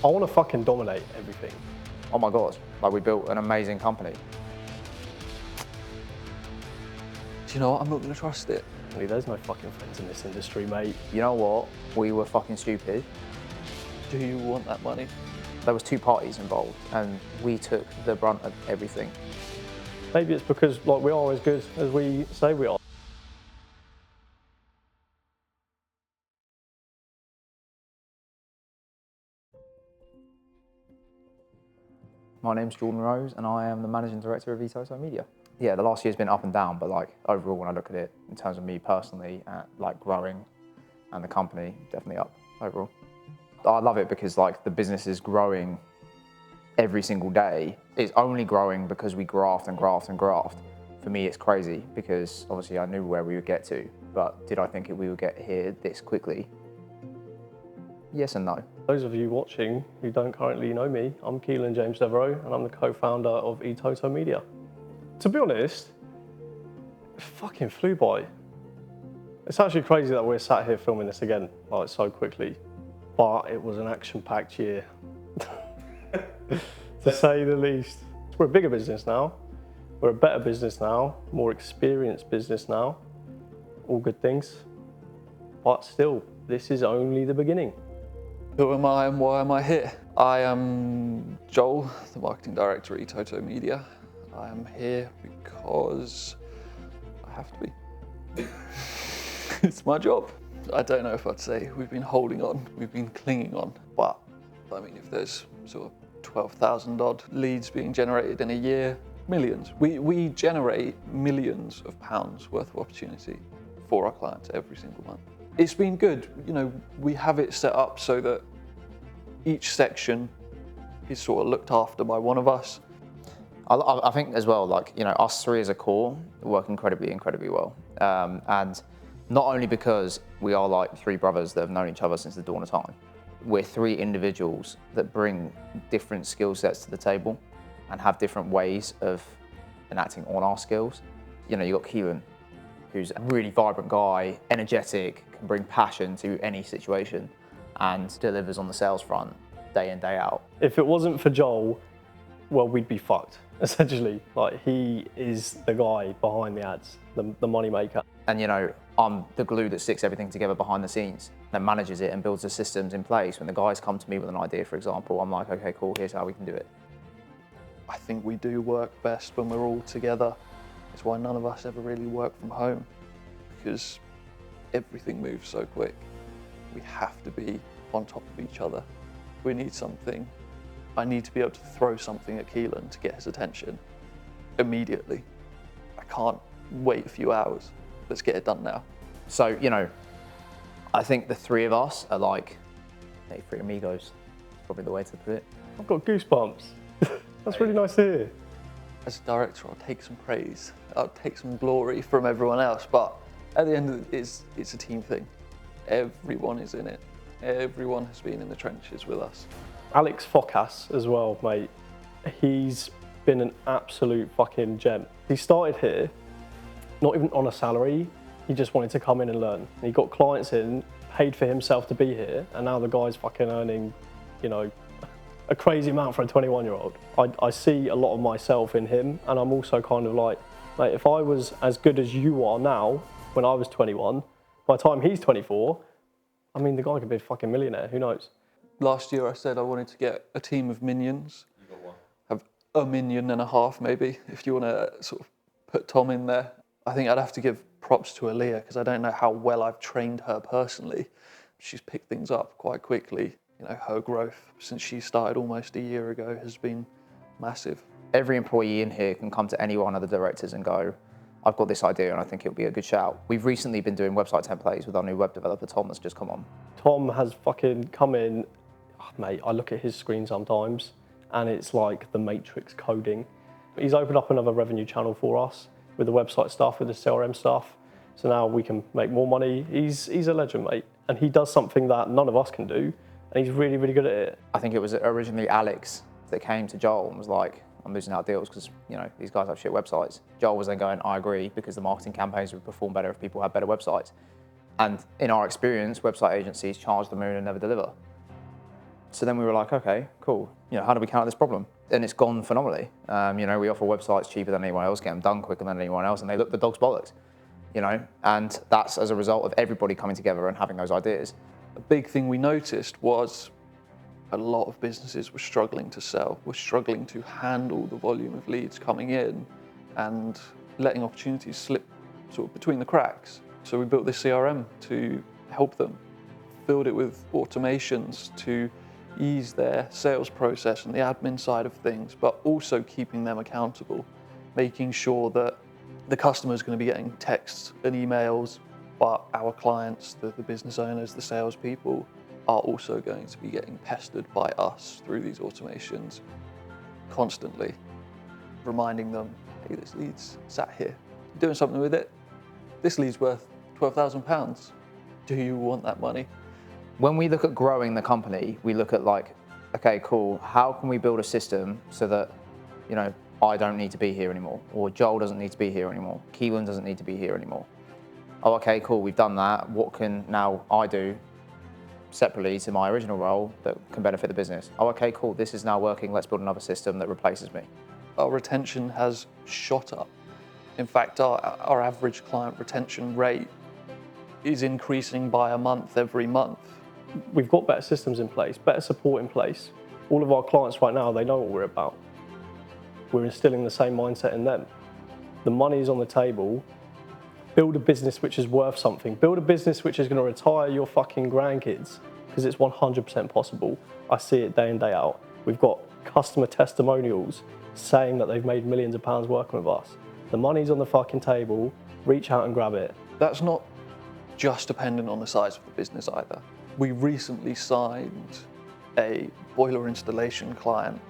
I want to fucking dominate everything. Oh my God, like we built an amazing company. Do you know what? I'm not going to trust it. There's no fucking friends in this industry, mate. You know what? We were fucking stupid. Do you want that money? There was two parties involved and we took the brunt of everything. Maybe it's because like we are as good as we say we are. My name's Jordan Rose and I am the Managing Director of ETOTO Media. Yeah, the last year's been up and down, but like overall when I look at it in terms of me personally, like growing and the company, definitely up overall. I love it because like the business is growing every single day. It's only growing because we graft and graft and graft. For me, it's crazy because obviously I knew where we would get to, but did I think we would get here this quickly? Yes and no. Those of you watching who don't currently know me, I'm Keelan James Devereaux and I'm the co-founder of ETOTO Media. To be honest, it fucking flew by. It's actually crazy that we're sat here filming this again, like so quickly, but it was an action-packed year, to say the least. We're a bigger business now, we're a better business now, more experienced business now, all good things, but still, this is only the beginning. Who am I and why am I here? I am Joel, the Marketing Director at ETOTO Media. I am here because I have to be. It's my job. I don't know if I'd say we've been holding on, we've been clinging on, but I mean, if there's sort of 12,000 odd leads being generated in a year, millions. We generate millions of pounds worth of opportunity for our clients every single month. It's been good. You know, we have it set up so that each section is sort of looked after by one of us. I think as well, like, you know, us three as a core work incredibly well. And not only because we are like three brothers that have known each other since the dawn of time, we're three individuals that bring different skill sets to the table and have different ways of enacting on our skills. You know, you've got Karim, who's a really vibrant guy, energetic, can bring passion to any situation and delivers on the sales front day in, day out. If it wasn't for Joel, well, we'd be fucked, essentially. Like, he is the guy behind the ads, the money maker. And you know, I'm the glue that sticks everything together behind the scenes, that manages it and builds the systems in place. When the guys come to me with an idea, for example, I'm like, okay, cool, here's how we can do it. I think we do work best when we're all together. It's why none of us ever really work from home, because everything moves so quick. We have to be on top of each other. We need something. I need to be able to throw something at Keelan to get his attention immediately. I can't wait a few hours. Let's get it done now. So, you know, I think the three of us are like, hey, three amigos, probably the way to put it. I've got goosebumps. That's really nice to hear. As a director, I'll take some praise. I'll take some glory from everyone else, but at the end of it, it's a team thing. Everyone is in it. Everyone has been in the trenches with us. Alex Focas as well, mate. He's been an absolute fucking gem. He started here, not even on a salary. He just wanted to come in and learn. He got clients in, paid for himself to be here, and now the guy's fucking earning, you know, a crazy amount for a 21-year-old. I see a lot of myself in him, and I'm also kind of like, mate, if I was as good as you are now, when I was 21, by the time he's 24, I mean, the guy could be a fucking millionaire, who knows? Last year I said I wanted to get a team of minions. You got one. Have a minion and a half maybe, if you want to sort of put Tom in there. I think I'd have to give props to Aaliyah because I don't know how well I've trained her personally. She's picked things up quite quickly. You know, her growth since she started almost a year ago has been massive. Every employee in here can come to any one of the directors and go, I've got this idea and I think it'll be a good shout. We've recently been doing website templates with our new web developer, Tom, that's just come on. Tom has fucking come in, oh, mate, I look at his screen sometimes and it's like the Matrix coding. He's opened up another revenue channel for us with the website stuff, with the CRM stuff. So now we can make more money. He's a legend, mate. And he does something that none of us can do. And he's really, really good at it. I think it was originally Alex that came to Joel and was like, I'm losing out deals because, you know, these guys have shit websites. Joel was then going, I agree, because the marketing campaigns would perform better if people had better websites. And in our experience, website agencies charge the moon and never deliver. So then we were like, okay, cool. How do we counter this problem? And it's gone phenomenally. We offer websites cheaper than anyone else, get them done quicker than anyone else, and they look the dog's bollocks. And that's as a result of everybody coming together and having those ideas. A big thing we noticed was a lot of businesses were struggling to sell, were struggling to handle the volume of leads coming in and letting opportunities slip sort of between the cracks. So we built this CRM to help them, filled it with automations to ease their sales process and the admin side of things, but also keeping them accountable, making sure that the customer is going to be getting texts and emails, but our clients, the business owners, the salespeople, are also going to be getting pestered by us through these automations constantly, reminding them, hey, this lead's sat here, you're doing something with it. This lead's worth £12,000. Do you want that money? When we look at growing the company, we look at like, okay, cool, how can we build a system so that, I don't need to be here anymore, or Joel doesn't need to be here anymore, Keelan doesn't need to be here anymore. Oh, okay, cool, we've done that. What can now I do separately to my original role that can benefit the business? Oh, okay, cool, this is now working. Let's build another system that replaces me. Our retention has shot up. In fact, our average client retention rate is increasing by a month every month. We've got better systems in place, better support in place. All of our clients right now, they know what we're about. We're instilling the same mindset in them. The money's on the table. Build a business which is worth something. Build a business which is going to retire your fucking grandkids, because it's 100% possible. I see it day in, day out. We've got customer testimonials saying that they've made millions of pounds working with us. The money's on the fucking table. Reach out and grab it. That's not just dependent on the size of the business either. We recently signed a boiler installation client.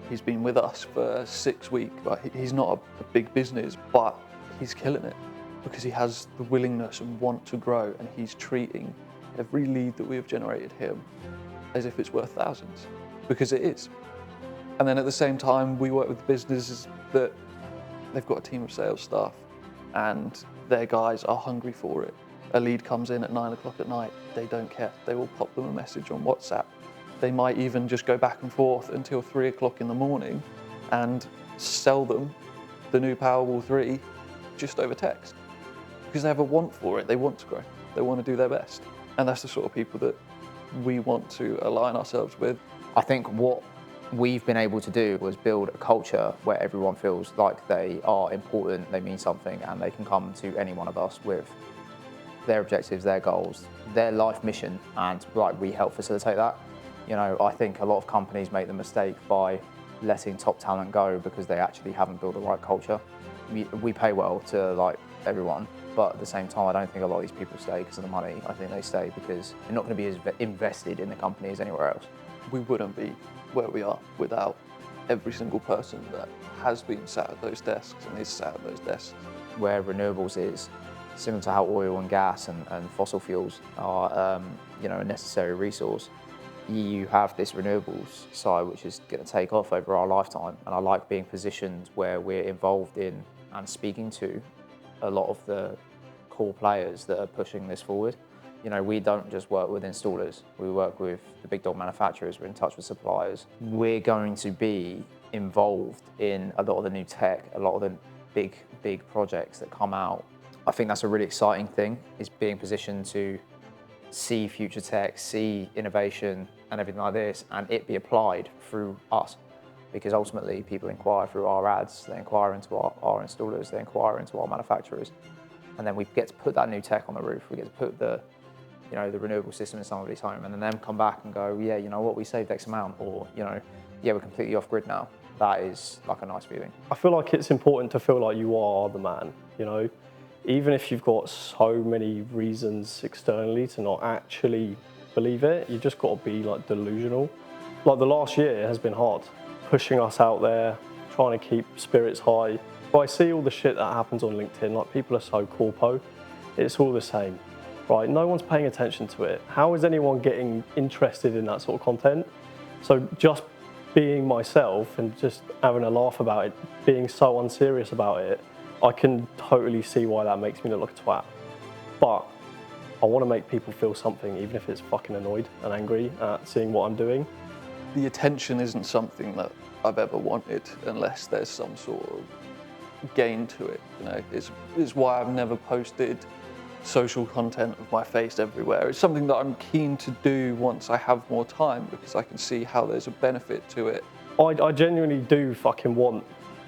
He's been with us for 6 weeks. He's not a big business, but he's killing it because he has the willingness and want to grow, and he's treating every lead that we have generated him as if it's worth thousands, because it is. And then at the same time, we work with businesses that they've got a team of sales staff and their guys are hungry for it. A lead comes in at 9 o'clock at night, they don't care. They will pop them a message on WhatsApp. They might even just go back and forth until 3 o'clock in the morning and sell them the new Powerball 3 just over text. Because they have a want for it, they want to grow, they want to do their best. And that's the sort of people that we want to align ourselves with. I think what we've been able to do was build a culture where everyone feels like they are important, they mean something, and they can come to any one of us with their objectives, their goals, their life mission, and we help facilitate that. I think a lot of companies make the mistake by letting top talent go because they actually haven't built the right culture. We pay well to everyone, but at the same time, I don't think a lot of these people stay because of the money. I think they stay because they're not going to be as invested in the company as anywhere else. We wouldn't be where we are without every single person that has been sat at those desks and is sat at those desks. Where renewables is, similar to how oil and gas and fossil fuels are a necessary resource, you have this renewables side which is going to take off over our lifetime, and I like being positioned where we're involved in and speaking to a lot of the core players that are pushing this forward. We don't just work with installers, we work with the big dog manufacturers, we're in touch with suppliers. We're going to be involved in a lot of the new tech, a lot of the big projects that come out. I think that's a really exciting thing, is being positioned to see future tech, see innovation and everything like this, and it be applied through us. Because ultimately people inquire through our ads, they inquire into our installers, they inquire into our manufacturers. And then we get to put that new tech on the roof, we get to put the renewable system in somebody's home, and then them come back and go, yeah, you know what, we saved X amount, or, yeah, we're completely off grid now. That is a nice feeling. I feel like it's important to feel like you are the man, Even if you've got so many reasons externally to not actually believe it, you just got to be delusional. The last year has been hard, pushing us out there, trying to keep spirits high. But I see all the shit that happens on LinkedIn, people are so corpo, it's all the same, right? No one's paying attention to it. How is anyone getting interested in that sort of content? So just being myself and just having a laugh about it, being so unserious about it, I can totally see why that makes me look like a twat. But I want to make people feel something, even if it's fucking annoyed and angry at seeing what I'm doing. The attention isn't something that I've ever wanted unless there's some sort of gain to it. You know, it's why I've never posted social content of my face everywhere. It's something that I'm keen to do once I have more time, because I can see how there's a benefit to it. I genuinely do fucking want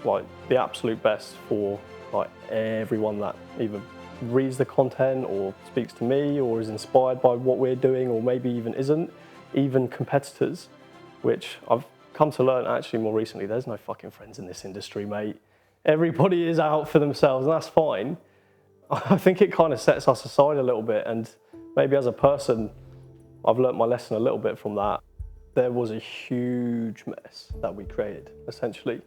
like the absolute best for like everyone that either reads the content or speaks to me or is inspired by what we're doing, or maybe even isn't, even competitors, which I've come to learn actually more recently, there's no fucking friends in this industry, mate. Everybody is out for themselves, and that's fine. I think it kind of sets us aside a little bit, and maybe as a person, I've learnt my lesson a little bit from that. There was a huge mess that we created, essentially.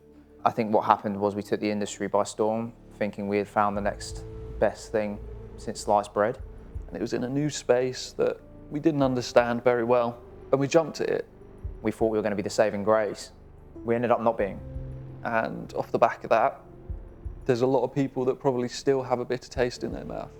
I think what happened was we took the industry by storm, thinking we had found the next best thing since sliced bread. And it was in a new space that we didn't understand very well, and we jumped at it. We thought we were going to be the saving grace. We ended up not being. And off the back of that, there's a lot of people that probably still have a bitter taste in their mouth.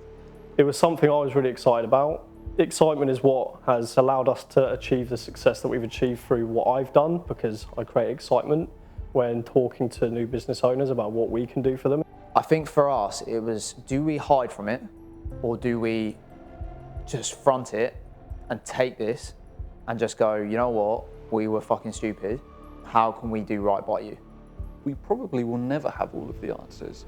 It was something I was really excited about. Excitement is what has allowed us to achieve the success that we've achieved through what I've done, because I create excitement when talking to new business owners about what we can do for them. I think for us, it was, do we hide from it, or do we just front it and take this and just go, you know what, we were fucking stupid. How can we do right by you? We probably will never have all of the answers.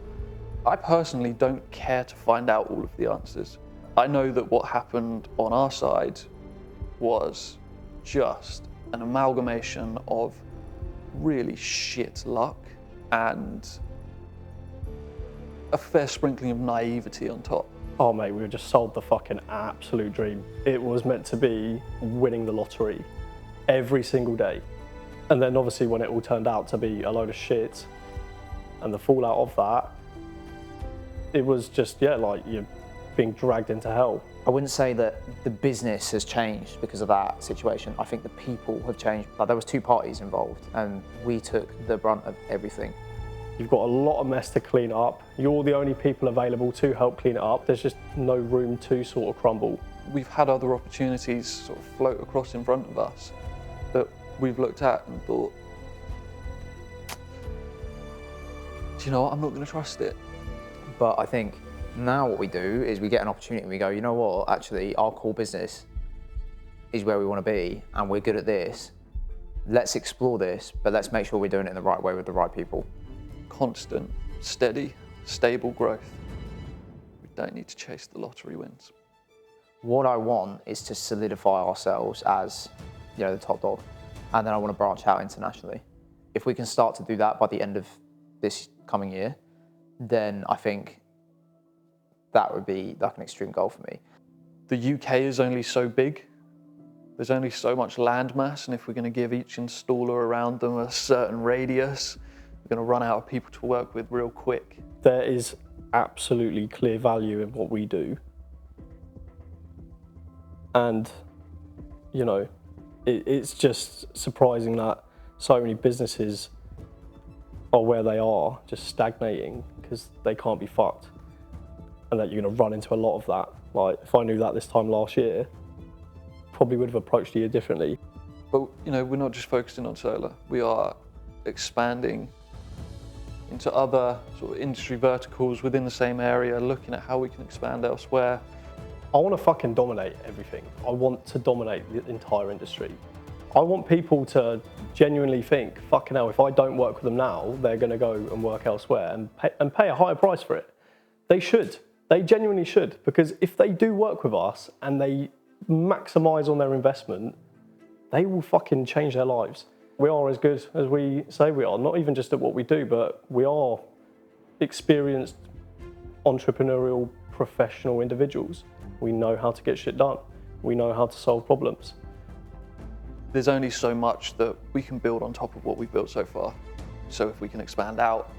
I personally don't care to find out all of the answers. I know that what happened on our side was just an amalgamation of really shit luck and a fair sprinkling of naivety on top. Oh mate, we were just sold the fucking absolute dream. It was meant to be winning the lottery every single day. And then obviously when it all turned out to be a load of shit and the fallout of that, it was just, yeah, like you're being dragged into hell. I wouldn't say that the business has changed because of that situation. I think the people have changed. Like, there was two parties involved and we took the brunt of everything. You've got a lot of mess to clean up. You're the only people available to help clean it up. There's just no room to sort of crumble. We've had other opportunities sort of float across in front of us that we've looked at and thought, do you know what, I'm not going to trust it. But I think now what we do is we get an opportunity and we go, you know what, actually our core business is where we want to be and we're good at this. Let's explore this, but let's make sure we're doing it in the right way with the right people. Constant, steady, stable growth. We don't need to chase the lottery wins. What I want is to solidify ourselves as, you know, the top dog. And then I want to branch out internationally. If we can start to do that by the end of this coming year, then I think that would be like an extreme goal for me. The UK is only so big. There's only so much land mass, and if we're going to give each installer around them a certain radius, we're going to run out of people to work with real quick. There is absolutely clear value in what we do. And, you know, it's just surprising that so many businesses are where they are, just stagnating because they can't be fucked. And that you're going to run into a lot of that. Like, if I knew that this time last year, probably would have approached the year differently. But, you know, we're not just focusing on solar. We are expanding into other sort of industry verticals within the same area, looking at how we can expand elsewhere. I want to fucking dominate everything. I want to dominate the entire industry. I want people to genuinely think, fucking hell, if I don't work with them now, they're going to go and work elsewhere and pay a higher price for it. They should. They genuinely should. Because if they do work with us and they maximise on their investment, they will fucking change their lives. We are as good as we say we are, not even just at what we do, but we are experienced, entrepreneurial, professional individuals. We know how to get shit done. We know how to solve problems. There's only so much that we can build on top of what we've built so far. So if we can expand out,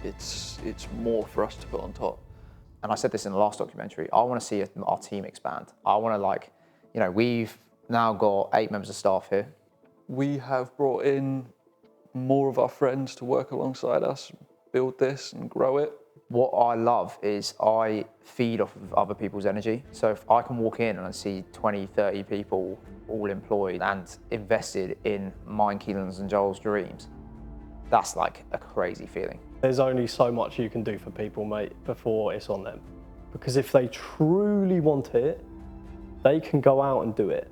it's more for us to put on top. And I said this in the last documentary, I want to see our team expand. I want to, like, you know, we've now got 8 members of staff here. We have brought in more of our friends to work alongside us, build this and grow it. What I love is I feed off of other people's energy. So if I can walk in and I see 20, 30 people all employed and invested in mine, Keelan's and Joel's dreams, that's like a crazy feeling. There's only so much you can do for people, mate, before it's on them. Because if they truly want it, they can go out and do it.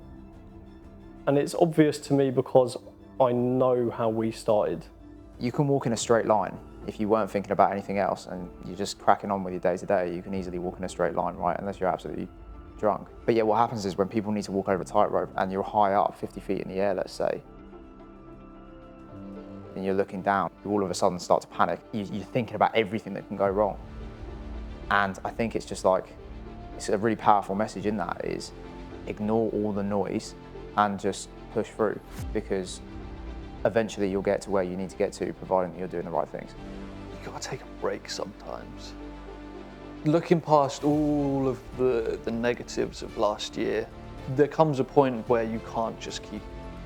And it's obvious to me because I know how we started. You can walk in a straight line. If you weren't thinking about anything else and you're just cracking on with your day to day, you can easily walk in a straight line, right? Unless you're absolutely drunk. But yeah, what happens is when people need to walk over a tightrope and you're high up, 50 feet in the air, let's say, and you're looking down, you all of a sudden start to panic. You're thinking about everything that can go wrong. And I think it's just like, it's a really powerful message in that is ignore all the noise and just push through, because eventually you'll get to where you need to get to, providing that you're doing the right things. You gotta take a break sometimes. Looking past all of the negatives of last year, there comes a point where you can't just keep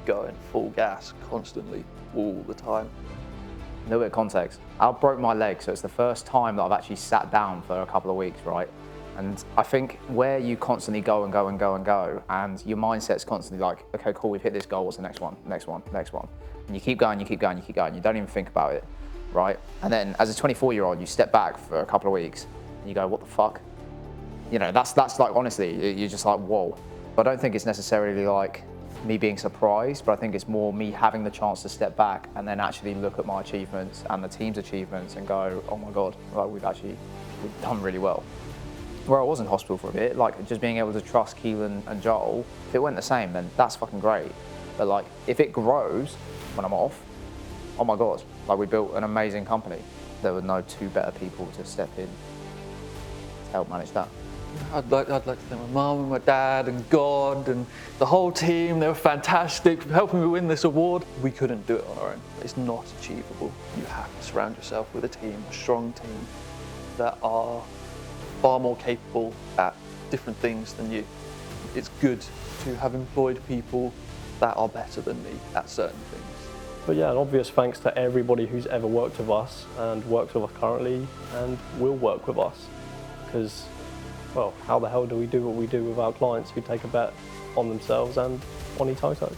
going full gas constantly, all the time. A little bit of context. I broke my leg, so it's the first time that I've actually sat down for a couple of weeks, right? And I think where you constantly go and go and go and go, and your mindset's constantly like, okay, cool, we've hit this goal, what's the next one, next one, next one? And you keep going, you keep going, you keep going, you don't even think about it, right? And then as a 24-year-old, you step back for a couple of weeks, and you go, what the fuck? You know, that's like, honestly, you're just like, whoa. But I don't think it's necessarily like me being surprised, but I think it's more me having the chance to step back and then actually look at my achievements and the team's achievements and go, oh my God, like we've done really well. Where I was in hospital for a bit, like just being able to trust Keelan and Joel, if it went the same, then that's fucking great. But like, if it grows when I'm off, oh my God, like we built an amazing company. There were no two better people to step in to help manage that. I'd like to thank my mum and my dad and God and the whole team. They were fantastic for helping me win this award. We couldn't do it on our own. It's not achievable. You have to surround yourself with a team, a strong team that are far more capable at different things than you. It's good to have employed people that are better than me at certain things. But yeah, an obvious thanks to everybody who's ever worked with us and works with us currently and will work with us. Because, well, how the hell do we do what we do with our clients who take a bet on themselves and on ETOTO?